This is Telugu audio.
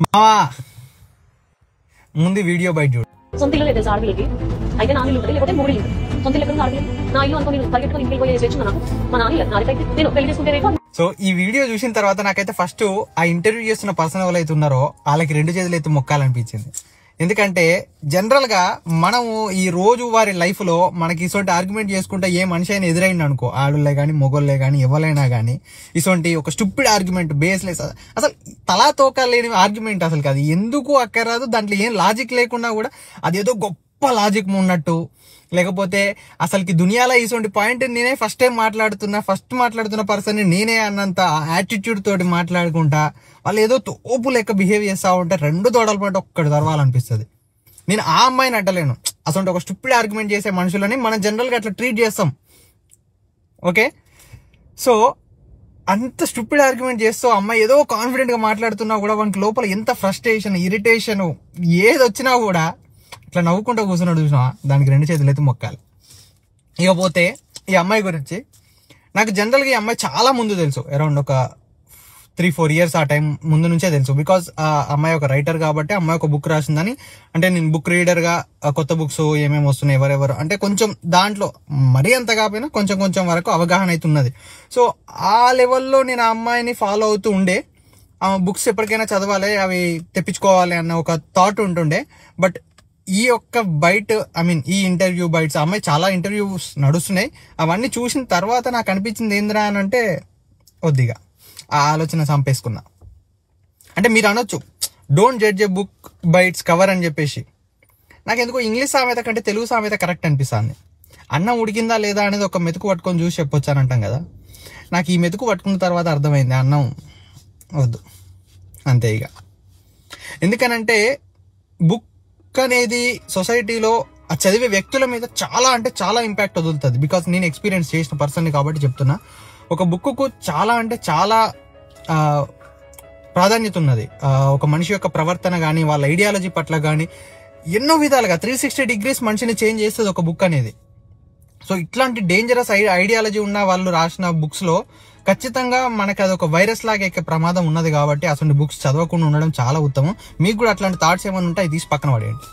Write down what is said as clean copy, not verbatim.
మావా ముందు వీడియో బయట చూడు. సొంత ఇల్లు లేదు ఆడపిల్లకి, అయితే నా ఇల్లు ఉంటుంది, లేకపోతే మూడు ఇల్లు. సొంత ఇల్లు ఎక్కడ ఆడపిల్ల, నా ఇల్లు అనుకో నేను పరిగెట్టుకుని ఇంటికి పోయే స్వేచ్ఛ నాకు. మా నాన్న నాకైతే నేను పెళ్లి చేసుకుంటే రేపు. సో ఈ వీడియో చూసిన తర్వాత నాకైతే ఫస్ట్ ఆ ఇంటర్వ్యూ చేస్తున్న పర్సన్ ఎవరైతే ఉన్నారో వాళ్ళకి 2 చేతులు ఎత్తి మొక్కాలనిపించింది. ఎందుకంటే జనరల్ గా మనము ఈ రోజు వారి లైఫ్ లో మనకి ఇటువంటి ఆర్గ్యుమెంట్ చేసుకుంటే ఏ మనిషి అయినా ఎదురైంది అనుకో, ఆడోళ్ళే గానీ మొగోళ్ళే గానీ ఎవరైనా గానీ ఇటువంటి ఒక స్టూపిడ్ ఆర్గ్యుమెంట్ బేస్లెస్, అసలు తలా తోక లేని ఆర్గ్యుమెంట్ అసలు కాదు, ఎందుకు అక్కర్రాదు, దాంట్లో ఏం లాజిక్ లేకుండా కూడా అదేదో గొప్ప లాజిక్ ఉన్నట్టు, లేకపోతే అసలుకి దునియాలో ఇటువంటి పాయింట్ నేనే ఫస్ట్ మాట్లాడుతున్న పర్సన్ నేనే అన్నంత యాటిట్యూడ్ తోటి మాట్లాడుకుంటా వాళ్ళు ఏదో తోపు లెక్క బిహేవ్ చేస్తా ఉంటే 2 దొడల పాటు ఒక్కటి దొరవాలనిపిస్తుంది. నేను ఆ అమ్మాయిని అంటలేను, అసలు ఒక స్టూపిడ్ ఆర్గ్యుమెంట్ చేసే మనుషులని మనం జనరల్గా అట్లా ట్రీట్ చేస్తాం. ఓకే, సో అంత స్టూపిడ్ ఆర్గ్యుమెంట్ చేస్తూ అమ్మాయి ఏదో కాన్ఫిడెంట్ గా మాట్లాడుతున్నా కూడా వానికి లోపల ఎంత ఫ్రస్ట్రేషన్, ఇరిటేషన్ ఏది వచ్చినా కూడా ఇట్లా నవ్వుకుంటూ కూర్చున్నాడు చూసినా, దానికి 2 చేతులు అయితే మొక్కాలి. ఇకపోతే ఈ అమ్మాయి గురించి నాకు జనరల్గా ఈ అమ్మాయి చాలా ముందు తెలుసు, అరౌండ్ ఒక 3-4 ఇయర్స్ ఆ టైం ముందు నుంచే తెలుసు. బికాజ్ ఆ అమ్మాయి ఒక రైటర్ కాబట్టి, అమ్మాయి ఒక బుక్ రాసిందని, అంటే నేను బుక్ రీడర్ గా కొత్త బుక్స్ ఏమేమి వస్తున్నాయి ఎవరెవరు అంటే కొంచెం దాంట్లో మరీ అంత కాకపోయినా కొంచెం వరకు అవగాహన అయితే ఉన్నది. సో ఆ లెవెల్లో నేను ఆ అమ్మాయిని ఫాలో అవుతూ ఉండే, ఆ బుక్స్ ఎప్పటికైనా చదవాలి, అవి తెప్పించుకోవాలి అన్న ఒక థాట్ ఉంటుండే. బట్ ఈ యొక్క ఈ ఇంటర్వ్యూ బైట్స్, అమ్మాయి చాలా ఇంటర్వ్యూస్ నడుస్తున్నాయి, అవన్నీ చూసిన తర్వాత నాకు అనిపించింది ఏంద్రా అని అంటే, కొద్దిగా ఆ ఆలోచన చంపేసుకున్నా. అంటే మీరు అనొచ్చు don't judge a book by its cover అని చెప్పేసి, నాకు ఎందుకో ఇంగ్లీష్ సామెత కంటే తెలుగు సామెత కరెక్ట్ అనిపిస్తుంది. అన్నం ఉడికిందా లేదా అనేది ఒక మెతుకు పట్టుకొని చూసి చెప్పొచ్చాను అంటాం కదా, నాకు ఈ మెతుకు పట్టుకున్న తర్వాత అర్థమైంది అన్నం వద్దు అంతే ఇక. ఎందుకనంటే బుక్ అనేది సొసైటీలో ఆ చదివే వ్యక్తుల మీద చాలా ఇంపాక్ట్ వదులుతుంది. బికాస్ నేను ఎక్స్పీరియన్స్ చేసిన పర్సన్ కాబట్టి చెప్తున్నా. ఒక బుక్కు చాలా ప్రాధాన్యత ఉన్నది. ఒక మనిషి యొక్క ప్రవర్తన కానీ, వాళ్ళ ఐడియాలజీ పట్ల కానీ ఎన్నో విధాలుగా 360 degrees మనిషిని చేంజ్ చేస్తుంది ఒక బుక్ అనేది. సో ఇట్లాంటి డేంజరస్ ఐడియాలజీ ఉన్న వాళ్ళు రాసిన బుక్స్ లో ఖచ్చితంగా మనకి అదొక వైరస్ లాగా ఎక్కే ప్రమాదం ఉన్నది. కాబట్టి అసలు బుక్స్ చదవకుండా ఉండడం చాలా ఉత్తమం. మీకు కూడా అట్లాంటి థాట్స్ ఏమైనా ఉంటే తీసి పక్కన పడేయండి.